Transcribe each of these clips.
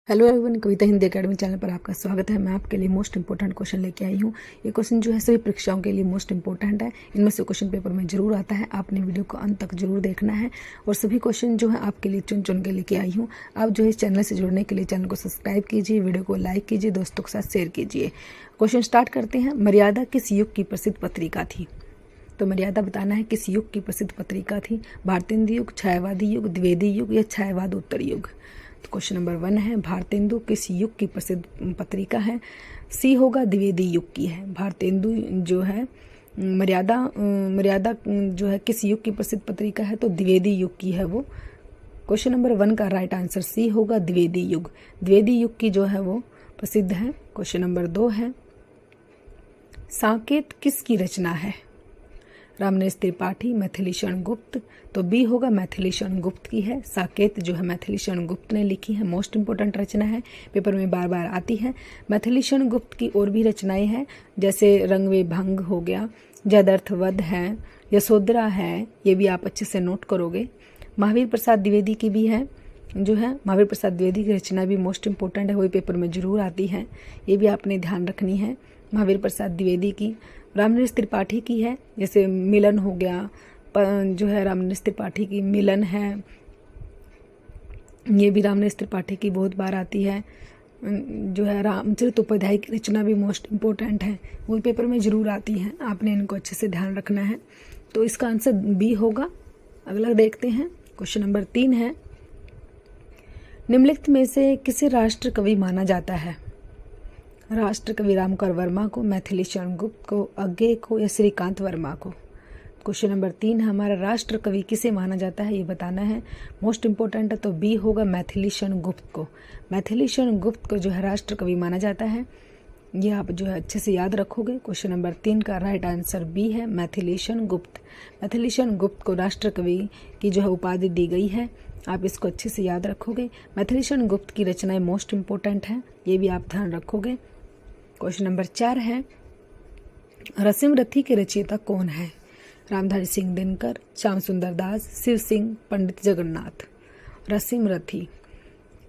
Hello everyone, कविता Hindi academy channel पर आपका स्वागत है। मैं आपके लिए मोस्ट इंपॉर्टेंट क्वेश्चन लेके आई हूँ। ये क्वेश्चन जो है सभी परीक्षाओं के लिए मोस्ट इंपॉर्टेंट है। इनमें से क्वेश्चन पेपर में जरूर आता है। आपने वीडियो को अंत तक जरूर देखना है और सभी क्वेश्चन जो है आपके लिए चुन चुन के लेके आई हूँ। आप जो है इस चैनल से जुड़ने के लिए चैनल को सब्सक्राइब कीजिए, वीडियो को लाइक कीजिए, दोस्तों के साथ शेयर कीजिए। क्वेश्चन स्टार्ट करते हैं। मर्यादा किस युग की प्रसिद्ध पत्रिका थी? तो मर्यादा बताना है किस युग की प्रसिद्ध पत्रिका थी। भारतेंदु युग, छायावादी युग, द्विवेदी युग या छायावाद उत्तर युग? तो क्वेश्चन नंबर 1 है भारतेंदु किस युग की प्रसिद्ध पत्रिका है? सी होगा द्विवेदी युग की है। भारतेंदु जो है मर्यादा जो है किस युग की प्रसिद्ध पत्रिका है? तो द्विवेदी युग की है वो। क्वेश्चन नंबर 1 का राइट आंसर सी होगा द्विवेदी युग। द्विवेदी युग की जो है वो प्रसिद्ध है। क्वेश्चन नंबर 2 है साकेत किसकी रचना है? रामनेश त्रिपाठी, मैथिली शरण गुप्त? तो बी होगा मैथिली शरण गुप्त की है। साकेत जो है मैथिली शरण गुप्त ने लिखी है। मोस्ट इंपोर्टेंट रचना है, पेपर में बार बार आती है। मैथिली शरण गुप्त की और भी रचनाएं हैं, जैसे रंग भंग हो गया, जयद्रथवध है, यशोधरा है, ये भी आप अच्छे से नोट करोगे। महावीर प्रसाद द्विवेदी की भी है, जो है महावीर प्रसाद द्विवेदी की रचना भी मोस्ट इंपोर्टेंट है, वही पेपर में जरूर आती है, ये भी आपने ध्यान रखनी है। महावीर प्रसाद द्विवेदी की। रामनेश त्रिपाठी की है, जैसे मिलन हो गया, जो है रामनेश त्रिपाठी की मिलन है, ये भी रामनेश त्रिपाठी की बहुत बार आती है। जो है रामचरितोपाध्याय की रचना भी मोस्ट इम्पोर्टेंट है, वो पेपर में जरूर आती है, आपने इनको अच्छे से ध्यान रखना है। तो इसका आंसर बी होगा। अगला देखते हैं। क्वेश्चन नंबर 3 है निम्नलिखित में से किसे राष्ट्र कवि माना जाता है? राष्ट्र कवि रामकर वर्मा को, मैथिली शरण गुप्त को, अज्ञे को या श्रीकांत वर्मा को? क्वेश्चन नंबर 3 हमारा राष्ट्र कवि किसे माना जाता है, ये बताना है। मोस्ट इंपोर्टेंट है, तो बी होगा मैथिली शरण गुप्त को। मैथिली शरण गुप्त को जो है राष्ट्र कवि माना जाता है, ये आप जो है अच्छे से याद रखोगे। क्वेश्चन नंबर 3 का राइट आंसर बी है मैथिली शरण गुप्त। मैथिली शरण गुप्त को राष्ट्र कवि की जो है उपाधि दी गई है, आप इसको अच्छे से याद रखोगे। मैथिली शरण गुप्त की रचनाएं मोस्ट इंपोर्टेंट है, ये भी आप ध्यान रखोगे। क्वेश्चन नंबर 4 है रसिम रथी के रचयिता कौन है? रामधारी सिंह दिनकर, श्याम सुंदर दास, शिव सिंह, पंडित जगन्नाथ? रसिम रथी।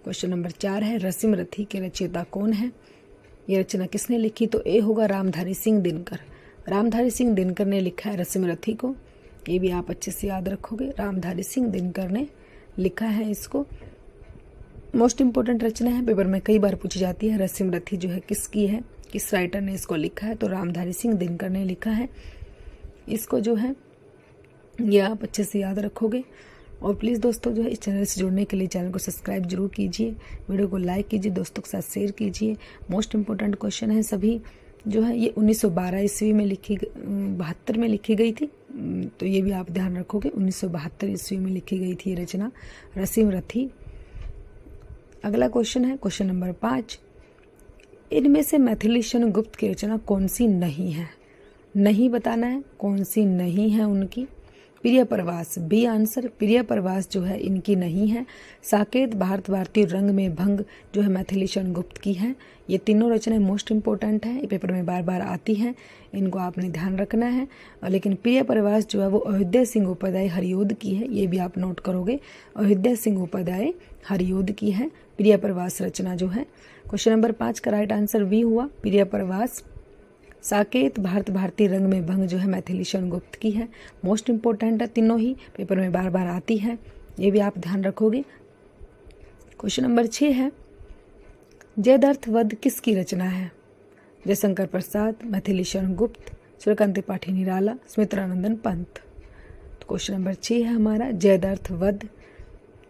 क्वेश्चन नंबर 4 है रसिम रथी के रचयिता कौन है? ये रचना किसने लिखी? तो ए होगा रामधारी सिंह दिनकर। रामधारी सिंह दिनकर ने लिखा है रसिम रथी को, ये भी आप अच्छे से याद रखोगे। रामधारी सिंह दिनकर ने लिखा है इसको। मोस्ट इंपोर्टेंट रचना है, पेपर में कई बार पूछी जाती है। रसिम रथी जो है किसकी है, किस राइटर ने इसको लिखा है? तो रामधारी सिंह दिनकर ने लिखा है इसको, जो है ये आप अच्छे से याद रखोगे। और प्लीज़ दोस्तों जो है इस चैनल से जुड़ने के लिए चैनल को सब्सक्राइब जरूर कीजिए, वीडियो को लाइक कीजिए, दोस्तों के साथ शेयर कीजिए। मोस्ट इंपोर्टेंट क्वेश्चन है सभी, जो है ये 1912 ईस्वी में 72 में लिखी गई थी, तो ये भी आप ध्यान रखोगे। 1972 ईस्वी में लिखी गई थी ये रचना रसिम रथी। अगला क्वेश्चन है क्वेश्चन नंबर 5 इनमें से मैथिली शरण गुप्त की रचना कौन सी नहीं है? नहीं बताना है कौन सी नहीं है उनकी। प्रिय प्रवास, बी आंसर। प्रिय प्रवास जो है इनकी नहीं है। साकेत, भारत भारती, रंग में भंग जो है मैथिली शरण गुप्त की है। ये तीनों रचनाएं मोस्ट इंपोर्टेंट है, ये पेपर में बार बार आती हैं, इनको आपने ध्यान रखना है। लेकिन प्रिय प्रवास जो है वो अयोध्या सिंह उपाध्याय हरियोध की है, ये भी आप नोट करोगे। अयोध्या सिंह उपाध्याय हरियोध की है प्रिय प्रवास रचना जो है। क्वेश्चन नंबर 5 का राइट आंसर बी हुआ प्रिय प्रवास। साकेत, भारत भारती, रंग में भंग जो है मैथिली शरण गुप्त की है। मोस्ट इंपोर्टेंट है, तीनों ही पेपर में बार बार आती है, ये भी आप ध्यान रखोगे। क्वेश्चन नंबर 6 है जयद्रथवध किसकी रचना है? जयशंकर प्रसाद, मैथिली शरण गुप्त, सूर्यकांत त्रिपाठी निराला, सुमित्रानंदन पंत? तो क्वेश्चन नंबर 6 है हमारा जयद्रथवध,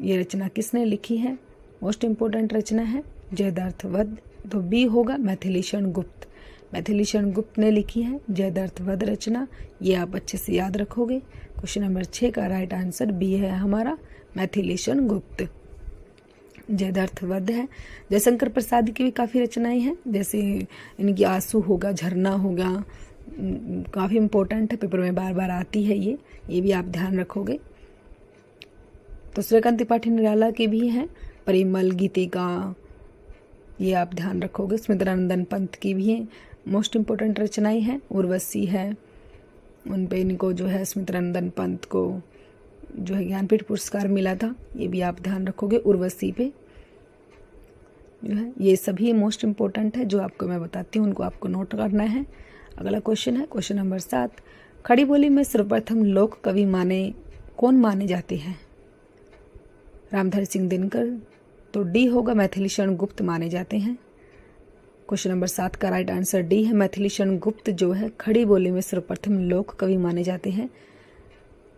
ये रचना किसने लिखी है? मोस्ट इंपोर्टेंट रचना है जयद्रथवध, तो बी होगा मैथिली शरण गुप्त। मैथिली शरण गुप्त ने लिखी है जयद्रथवध रचना, ये आप अच्छे से याद रखोगे। क्वेश्चन नंबर 6 का राइट आंसर बी है हमारा मैथिली शरण गुप्त। जयद्रथवध है। जयशंकर प्रसाद की भी काफ़ी रचनाएं हैं, जैसे इनकी आंसू होगा, झरना होगा, काफ़ी इंपॉर्टेंट है, पेपर में बार बार आती है ये भी आप ध्यान रखोगे। तो सूर्यकांत त्रिपाठी निराला की भी है परिमल, गीतिका, ये आप ध्यान रखोगे। सुमित्रानंदन पंत की भी है, मोस्ट इंपोर्टेंट रचनाएं हैं। उर्वशी है, उन पे इनको जो है सुमित्रानंदन पंत को जो है ज्ञानपीठ पुरस्कार मिला था, ये भी आप ध्यान रखोगे उर्वशी पे। जो है ये सभी मोस्ट इम्पोर्टेंट है, जो आपको मैं बताती हूँ उनको आपको नोट करना है। अगला क्वेश्चन है क्वेश्चन नंबर 7, खड़ी बोली में सर्वप्रथम लोक कवि कौन माने जाते हैं? रामधारी सिंह दिनकर, तो डी होगा, मैथिली शरण गुप्त माने जाते हैं। क्वेश्चन नंबर 7 का राइट आंसर डी है, मैथिली शरण गुप्त जो है खड़ी बोली में सर्वप्रथम लोक कवि माने जाते हैं,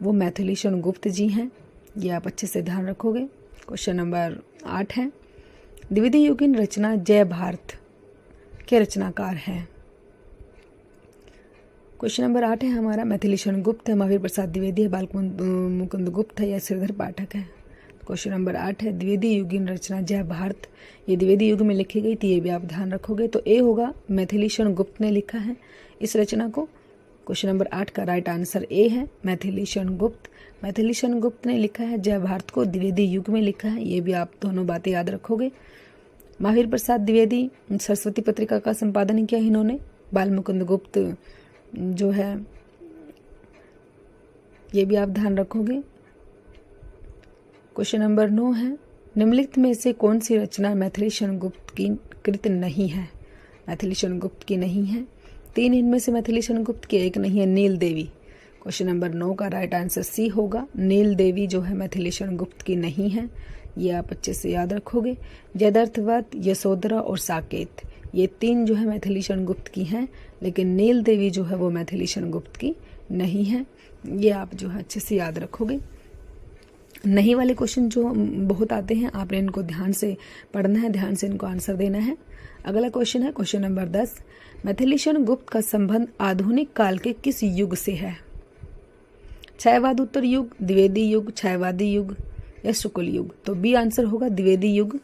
वो मैथिली शरण गुप्त जी हैं। ये आप अच्छे से ध्यान रखोगे। क्वेश्चन नंबर 8 है, द्विवेदी युगीन रचना जय भारत के रचनाकार हैं? क्वेश्चन नंबर 8 है हमारा, मैथिली शरण गुप्त है, महावीर प्रसाद द्विवेदी है, बाल मुकुंद गुप्त है या श्रीधर पाठक है? क्वेश्चन नंबर 8 है, द्विवेदी युगीन रचना जय भारत, ये द्विवेदी युग में लिखी गई थी, ये भी आप ध्यान रखोगे। तो ए होगा, मैथिली शरण गुप्त ने लिखा है इस रचना को। क्वेश्चन नंबर 8 का राइट आंसर ए है, मैथिली शरण गुप्त। मैथिली शरण गुप्त ने लिखा है जय भारत को, द्विवेदी युग में लिखा है, ये भी आप दोनों बातें याद रखोगे। महावीर प्रसाद द्विवेदी सरस्वती पत्रिका का संपादन किया इन्होंने। बाल मुकुंद गुप्त जो है ये भी आप ध्यान रखोगे। क्वेश्चन नंबर 9 है, निम्नलिखित में से कौन सी रचना मैथिली शरण गुप्त की कृत नहीं है? मैथिली शरण गुप्त की नहीं है। 3 इनमें से मैथिली शरण गुप्त की एक नहीं है, नील देवी। क्वेश्चन नंबर 9 का राइट आंसर सी होगा, नील देवी जो है मैथिली शरण गुप्त की नहीं है, ये आप अच्छे से याद रखोगे। जयद्रथवत, यशोधरा और साकेत, ये 3 जो है मैथिली शरण गुप्त की हैं, लेकिन नील देवी जो है वो मैथिली शरण गुप्त की नहीं है, ये आप जो है अच्छे से याद रखोगे। नहीं वाले क्वेश्चन जो बहुत आते हैं, आपने इनको ध्यान से पढ़ना है, ध्यान से इनको आंसर देना है। अगला क्वेश्चन है क्वेश्चन नंबर 10, मैथिली शरण गुप्त का संबंध आधुनिक काल के किस युग से है? छायावाद उत्तर युग, द्विवेदी युग, छायावादी युग या शुक्ल युग? तो बी आंसर होगा, द्विवेदी युग।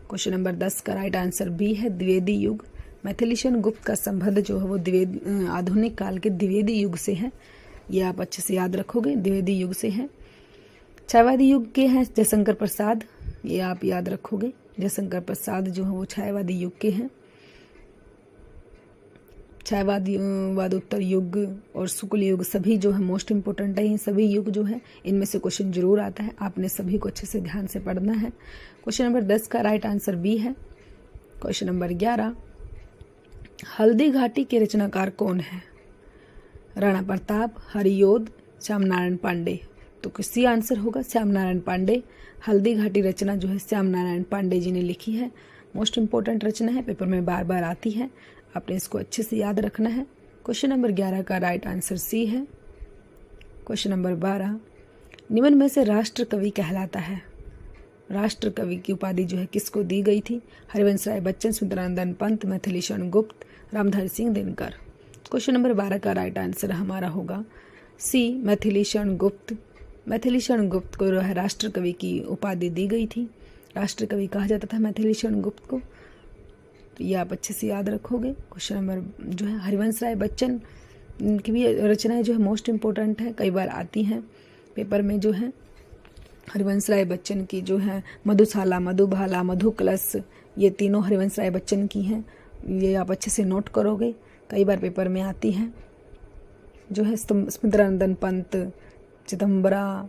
क्वेश्चन नंबर 10 का राइट आंसर बी है, द्विवेदी युग। मैथिली शरण गुप्त का संबंध जो है वो आधुनिक काल के द्विवेदी युग से है, ये आप अच्छे से याद रखोगे, द्विवेदी युग से है। छायावादी युग के हैं जयशंकर प्रसाद, ये आप याद रखोगे, जयशंकर प्रसाद जो है वो छायावादी युग के हैं। छायावाद उत्तर युग और शुक्ल युग सभी जो है मोस्ट इंपोर्टेंट है, सभी युग जो है इनमें से क्वेश्चन जरूर आता है, आपने सभी को अच्छे से ध्यान से पढ़ना है। क्वेश्चन नंबर 10 का राइट आंसर बी है। क्वेश्चन नंबर 11, हल्दी घाटी के रचनाकार कौन है? राणा प्रताप, हरियोध, श्याम नारायण पांडे? तो किसी आंसर होगा श्याम नारायण पांडे। हल्दी घाटी रचना जो है श्याम नारायण पांडे जी ने लिखी है, मोस्ट इंपोर्टेंट रचना है, पेपर में बार बार आती है, आपने इसको अच्छे से याद रखना है। क्वेश्चन नंबर 11 का राइट आंसर सी है। क्वेश्चन नंबर 12, निम्न में से राष्ट्र कवि कहलाता है? राष्ट्र कवि की उपाधि जो है किसको दी गई थी? हरिवंश राय बच्चन, सुंदरानंदन पंत, मैथिली शरण गुप्त, रामधारी सिंह दिनकर? क्वेश्चन नंबर 12 का राइट आंसर हमारा होगा सी, मैथिली शरण गुप्त। मैथिली शरण गुप्त को राष्ट्र कवि की उपाधि दी गई थी, राष्ट्र कवि कहा जाता था मैथिली शरण गुप्त को, तो ये आप अच्छे से याद रखोगे। क्वेश्चन नंबर जो है हरिवंश राय बच्चन की भी रचनाएं जो है मोस्ट इम्पोर्टेंट है, कई बार आती हैं पेपर में जो है। हरिवंश राय बच्चन की जो है मधुशाला, मधुबाला, मधुकलश, ये तीनों हरिवंश राय बच्चन की हैं, ये आप अच्छे से नोट करोगे, कई बार पेपर में आती हैं। जो है सुंदरानंदन पंत, चिदम्बरा।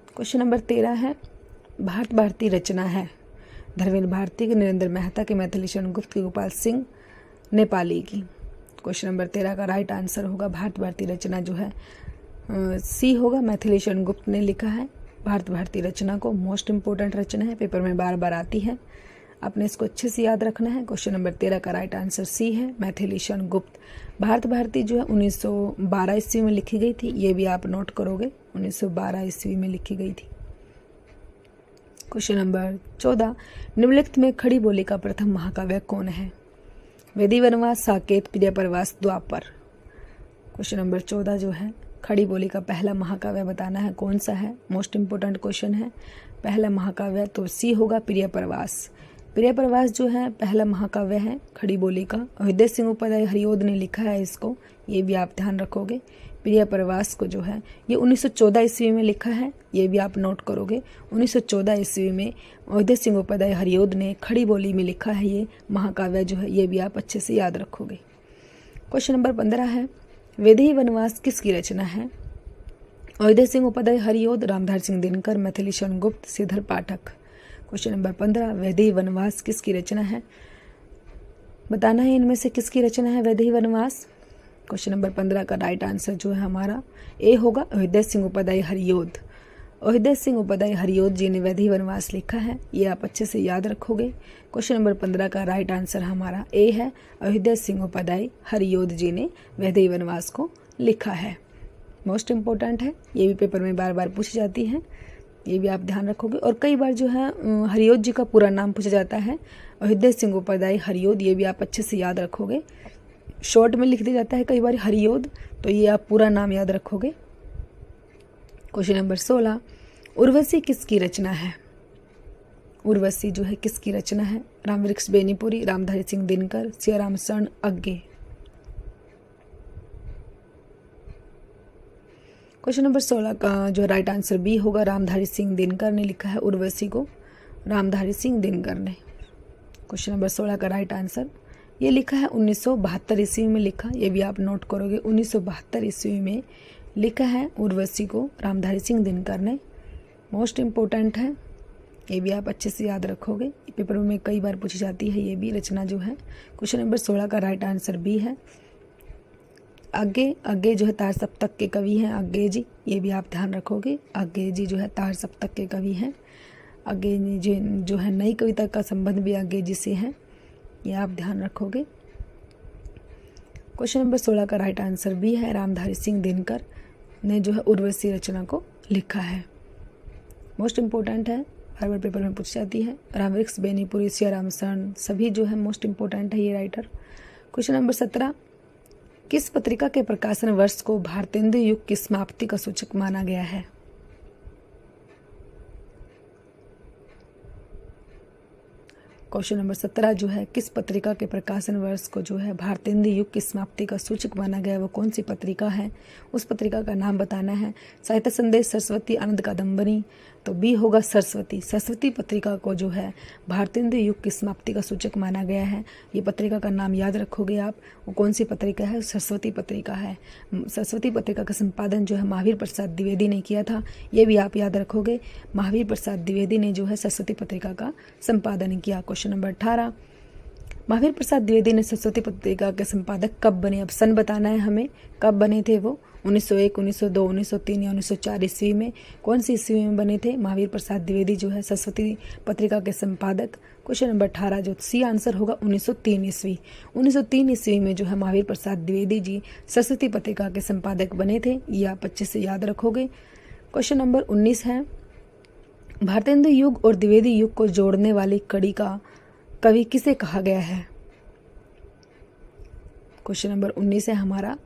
क्वेश्चन नंबर 13 है, भारत भारती रचना है? धर्मेंद्र भारती की, नरेंद्र मेहता की, मैथिली शरण गुप्त की, गोपाल सिंह नेपाली की? क्वेश्चन नंबर 13 का राइट आंसर होगा भारत भारती रचना जो है सी होगा, मैथिली शरण गुप्त ने लिखा है भारत भारती रचना को, मोस्ट इंपोर्टेंट रचना है, पेपर में बार बार आती है, आपने इसको अच्छे से याद रखना है। क्वेश्चन नंबर 13 का राइट आंसर सी है, मैथिली शरण गुप्त। भारत भारती जो है 1912 ईस्वी में लिखी गई थी, ये भी आप नोट करोगे, 1912 ईस्वी में लिखी गई थी। क्वेश्चन नंबर 14, निम्नलिखित में खड़ी बोली का प्रथम महाकाव्य कौन है? वेदी वनवास, साकेत, प्रिय प्रवास, द्वापर? क्वेश्चन नंबर 14 जो है खड़ी बोली का पहला महाकाव्य बताना है, कौन सा है? मोस्ट इंपोर्टेंट क्वेश्चन है। पहला महाकाव्य तो सी होगा, प्रिय प्रवास। प्रिय प्रवास जो है पहला महाकाव्य है खड़ी बोली का, हृदय सिंह उपाध्याय हरियोध ने लिखा है इसको, ये भी आप ध्यान रखोगे। प्रिय प्रवास को जो है ये 1914 ईस्वी में लिखा है, ये भी आप नोट करोगे, 1914 ईस्वी में हृदय सिंह उपाध्याय हरियोध ने खड़ी बोली में लिखा है ये महाकाव्य जो है, ये भी आप अच्छे से याद रखोगे। क्वेश्चन नंबर 15 है, वैदेही वनवास किसकी रचना है? हृदय सिंह उपाध्याय हरियोध, रामधारी सिंह दिनकर, मैथिली शरण गुप्त, श्रीधर पाठक? क्वेश्चन नंबर 15, वैदेही वनवास किसकी रचना है? बताना है इनमें से किसकी रचना है वैदेही वनवास। क्वेश्चन नंबर 15 का राइट आंसर जो है हमारा ए होगा, अयोध्या सिंह उपाध्याय हरियोध। अयोध्या सिंह उपाध्याय हरियोध जी ने वैदेही वनवास लिखा है, ये आप अच्छे से याद रखोगे। क्वेश्चन नंबर 15 का राइट आंसर हमारा ए है, अयोध्या सिंह उपाध्याय हरियोध जी ने वैदेही वनवास को लिखा है। मोस्ट इम्पोर्टेंट है, ये भी पेपर में बार बार पूछी जाती है, ये भी आप ध्यान रखोगे। और कई बार जो है हरियोध जी का पूरा नाम पूछा जाता है, अयोध्या सिंह उपाध्याय हरियोध, ये भी आप अच्छे से याद रखोगे। शॉर्ट में लिख दिया जाता है कई बार हरियोध, तो ये आप पूरा नाम याद रखोगे। क्वेश्चन नंबर 16, उर्वशी किसकी रचना है? उर्वशी जो है किसकी रचना है? रामवृक्ष बेनीपुरी, रामधारी सिंह दिनकर, सियाराम शरण अग्गे। क्वेश्चन नंबर 16 का जो राइट आंसर बी होगा, रामधारी सिंह दिनकर ने लिखा है उर्वशी को, रामधारी सिंह दिनकर ने। क्वेश्चन नंबर 16 का राइट आंसर ये लिखा है 1972 ईस्वी में लिखा, ये भी आप नोट करोगे, 1972 ईस्वी में लिखा है उर्वशी को रामधारी सिंह दिनकर ने। मोस्ट इम्पोर्टेंट है, ये भी आप अच्छे से याद रखोगे, पेपर में कई बार पूछी जाती है ये भी रचना जो है। क्वेश्चन नंबर 16 का राइट आंसर बी है, आगे जो है तार सप्तक के कवि हैं आगे जी, ये भी आप ध्यान रखोगे। आगे जी जो है तार सप्तक के कवि हैं। आगे जो है नई कविता का संबंध भी आगे जी से है, ये आप ध्यान रखोगे। क्वेश्चन नंबर 16 का राइट आंसर बी है, रामधारी सिंह दिनकर ने जो है उर्वशी रचना को लिखा है। मोस्ट इम्पोर्टेंट है, हर बार पेपर में पूछ जाती है। रामवृक्ष बेनीपुरी, सियाराम शरण, सभी जो है मोस्ट इम्पोर्टेंट है ये राइटर। क्वेश्चन नंबर 17, किस पत्रिका के प्रकाशन वर्ष को भारतेंदु युग की समाप्ति का सूचक माना गया है? क्वेश्चन नंबर 17 जो है किस पत्रिका के प्रकाशन वर्ष को जो है भारतेंदु युग की समाप्ति का सूचक माना गया है, वो कौन सी पत्रिका है, उस पत्रिका का नाम बताना है। साहित्य संदेश, सरस्वती, आनंद कादम्बरी, तो बी होगा सरस्वती। सरस्वती पत्रिका को जो है भारतेंदु युग की समाप्ति का सूचक माना गया है। ये पत्रिका का नाम याद रखोगे आप, वो कौन सी पत्रिका है? सरस्वती पत्रिका है। सरस्वती पत्रिका का संपादन जो है महावीर प्रसाद द्विवेदी ने किया था, ये भी आप याद रखोगे। महावीर प्रसाद द्विवेदी ने जो है सरस्वती पत्रिका का संपादन किया। क्वेश्चन नंबर 18, महावीर प्रसाद द्विवेदी ने सरस्वती पत्रिका के संपादक कब बने? अब सन बताना है हमें, कब बने थे वो? 1901, 1902, 1903 या 1904 ईस्वी में? कौन सी ईस्वी में बने थे महावीर प्रसाद द्विवेदी जो है सरस्वती पत्रिका के संपादक? क्वेश्चन नंबर 18 जो सी आंसर होगा 1903 ईस्वी। 1903 ईस्वी में जो है महावीर प्रसाद द्विवेदी जी सरस्वती पत्रिका के संपादक बने थे, ये आप अच्छे से याद रखोगे। क्वेश्चन नंबर 19 है, भारतेंदु युग और द्विवेदी युग को जोड़ने वाली कड़ी का कवि किसे कहा गया है? क्वेश्चन नंबर 19 है हमारा,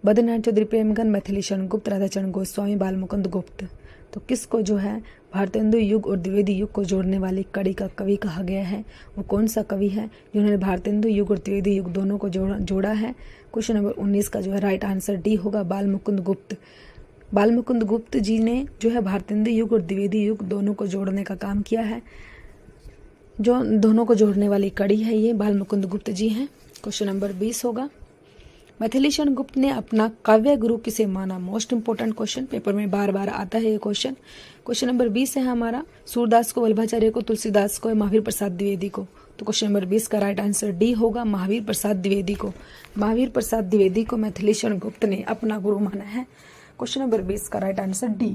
बद्रीनाथ चौधरी प्रेमगन, मैथिली शरण गुप्त, राधाचरण गोस्वामी, बालमुकुंद गुप्त। तो किसको जो है भारतेंदु युग और द्विवेदी युग को जोड़ने वाली कड़ी का कवि कहा गया है? वो कौन सा कवि है जिन्होंने भारतेंदु युग और द्विवेदी युग दोनों को जोड़ा है? क्वेश्चन नंबर 19 का जो है राइट आंसर डी होगा, बालमुकुंद गुप्त। बालमुकुंद गुप्त जी ने जो है भारतेंदु युग और द्विवेदी युग दोनों को जोड़ने का काम किया है। जो दोनों को जोड़ने वाली कड़ी है ये बालमुकुंद गुप्त जी हैं। क्वेश्चन नंबर 20 होगा, मैथिली शरण गुप्त ने अपना काव्य गुरु किसे माना? मोस्ट इंपोर्टेंट क्वेश्चन, पेपर में बार बार आता है ये क्वेश्चन। क्वेश्चन नंबर 20 है हमारा, सूरदास को, वल्लभाचार्य को, तुलसीदास को, महावीर प्रसाद द्विवेदी को। तो क्वेश्चन नंबर 20 का राइट आंसर डी होगा, महावीर प्रसाद द्विवेदी को। महावीर प्रसाद द्विवेदी को मैथिली शरण गुप्त ने अपना गुरु माना है। क्वेश्चन नंबर 20 का right answer D.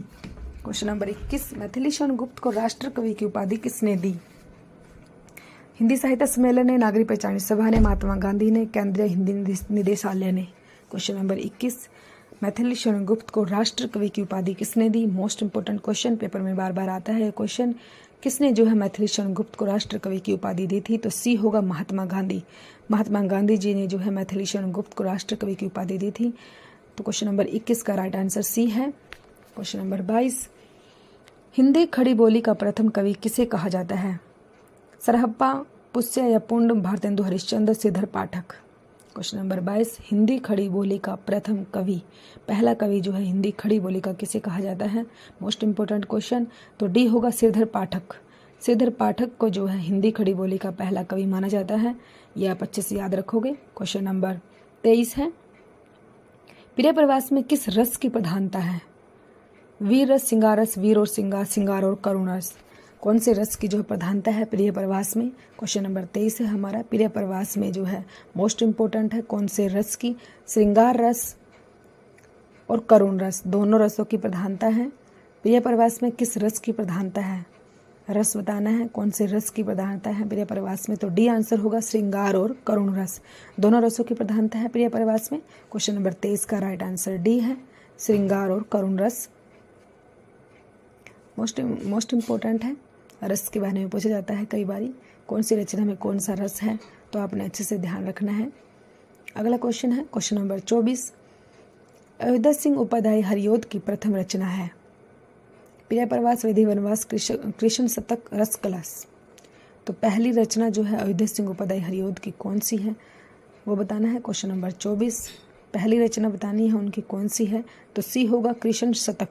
Question number 21, Maithili Sharan Gupt को राष्ट्र कवि की उपाधि किसने दी? हिंदी साहित्य सम्मेलन ने, नागरिक पहचान सभा ने, महात्मा गांधी ने, केंद्रीय हिंदी निदेशालय ने। क्वेश्चन नंबर 21, मैथिली शरण गुप्त को राष्ट्र कवि की उपाधि किसने दी? मोस्ट इंपोर्टेंट क्वेश्चन, पेपर में बार बार आता है क्वेश्चन। किसने जो है मैथिली शरण गुप्त को राष्ट्र कवि की उपाधि दी थी? तो सी होगा, महात्मा गांधी। महात्मा गांधी जी ने जो है मैथिली शरण गुप्त को राष्ट्र कवि की उपाधि दी थी। तो क्वेश्चन नंबर 21 का राइट आंसर सी है। क्वेश्चन नंबर 22, हिंदी खड़ी बोली का प्रथम कवि किसे कहा जाता है? सरहप्पा, पुष्य या पुंड, भारतेंदु हरिश्चंद्र, श्रीधर पाठक। क्वेश्चन नंबर 22, हिंदी खड़ी बोली का प्रथम कवि, पहला कवि जो है हिंदी खड़ी बोली का किसे कहा जाता है? मोस्ट इंपोर्टेंट क्वेश्चन, तो डी होगा, श्रीधर पाठक। श्रीधर पाठक को जो है हिंदी खड़ी बोली का पहला कवि माना जाता है, ये आप अच्छे से याद रखोगे। क्वेश्चन नंबर 23 है, प्रिय प्रवास में किस रस की प्रधानता है? वीर रस, श्रृंगार रस, वीर और श्रृंगार, श्रृंगार और करुण रस। कौन से रस की जो है प्रधानता है प्रिय प्रवास में। क्वेश्चन नंबर 23 है हमारा, प्रिय प्रवास में जो है मोस्ट इम्पोर्टेंट है कौन से रस की, श्रृंगार रस और करुण रस, दोनों रसों की प्रधानता है। प्रिय प्रवास में किस रस की प्रधानता है, रस बताना है, कौन से रस की प्रधानता है प्रिय प्रवास में। तो डी आंसर होगा श्रृंगार और करुण रस, दोनों रसों की प्रधानता है प्रिय प्रवास में। क्वेश्चन नंबर 23 का राइट आंसर डी है, श्रृंगार और करुण रस मोस्ट इम्पोर्टेंट है। रस के बारे में पूछा जाता है कई बारी, कौन सी रचना में कौन सा रस है, तो आपने अच्छे से ध्यान रखना है। अगला क्वेश्चन है क्वेश्चन नंबर 24, अयोध्या सिंह उपाध्याय हरिओद की प्रथम रचना है। प्रिय प्रवास, विधि वनवास, कृष्ण शतक, रस कलश। तो पहली रचना जो है अयोध्या सिंह उपाध्याय हरिओद की कौन सी है वो बताना है। क्वेश्चन नंबर 24, पहली रचना बतानी है उनकी कौन सी है, तो सी होगा कृष्ण शतक।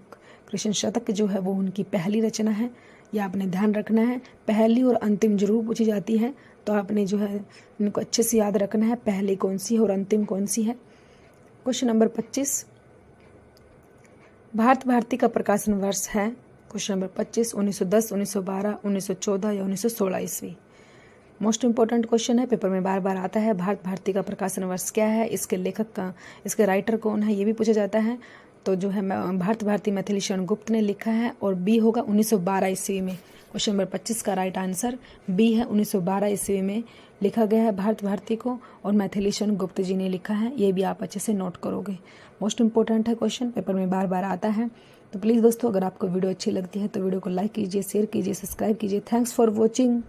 कृष्ण शतक जो है वो उनकी पहली रचना है, यह आपने ध्यान रखना है। पहली और अंतिम जरूर पूछी जाती है, तो आपने जो है इनको अच्छे से याद रखना है, पहली कौन सी है और अंतिम कौन सी है। क्वेश्चन नंबर 25, भारत भारती का प्रकाशन वर्ष है। क्वेश्चन नंबर 25, 1910, 1912, 1914 या 1916 ईस्वी। मोस्ट इंपॉर्टेंट क्वेश्चन है, पेपर में बार बार आता है। भारत भारती का प्रकाशन वर्ष क्या है, इसके लेखक का, इसके राइटर कौन है, ये भी पूछा जाता है। तो जो है भारत भारती मैथिली शरण गुप्त ने लिखा है और बी होगा 1912 ईस्वी में। क्वेश्चन नंबर 25 का राइट आंसर बी है, 1912 ईस्वी में लिखा गया है भारत भारती को और मैथिली शरण गुप्त जी ने लिखा है, ये भी आप अच्छे से नोट करोगे। मोस्ट इंपॉर्टेंट है क्वेश्चन, पेपर में बार बार आता है। तो प्लीज़ दोस्तों, अगर आपको वीडियो अच्छी लगती है तो वीडियो को लाइक कीजिए, शेयर कीजिए, सब्सक्राइब कीजिए। Thanks for watching.